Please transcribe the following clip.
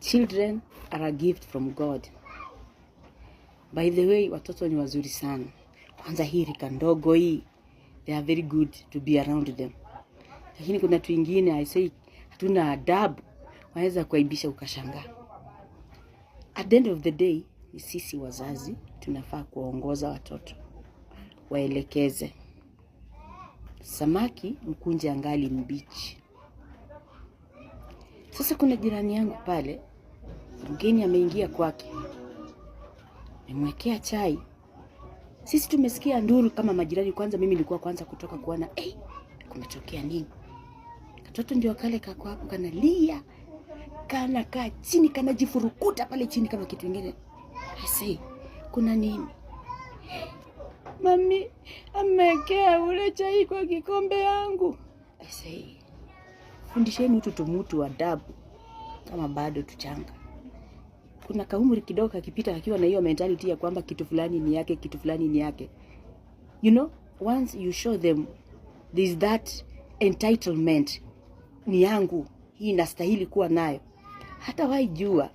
Children are a gift from God. By the way, watoto ni wazuri sana. Kwanza hii rika ndogo hii, they are very good to be around them. Lakini kuna watu wengine I say hatuna adabu, wanaweza kuaibisha ukashangaa. At the end of the day, ni sisi wazazi tunafaa kuongoza watoto, waelekeze. Samaki mkunje angali mbichi. Sasa kuna jirani yangu pale, mgeni ameingia kwake. Nimwekea chai. Sisi tumesikia nduru kama majirani. Kwanza mimi nilikuwa kwanza kutoka kuona kumetokea nini. Katoto ndio kale kako hapo kanalia, kana kaa chini, kana jifurukuta pale chini kama kitu kingine. I say, kuna nini? Mami amekea ule chai kwa kikombe yangu. I say, fundisheni mtu mtu adabu kama bado tuchanga. Kuna kaumri kidogo kakipita akiwa na hiyo mentality ya kwamba kitu fulani ni yake, kitu fulani ni yake. You know, once you show them there's that entitlement, ni yangu, hii nastahili kuwa nayo. Hata waijua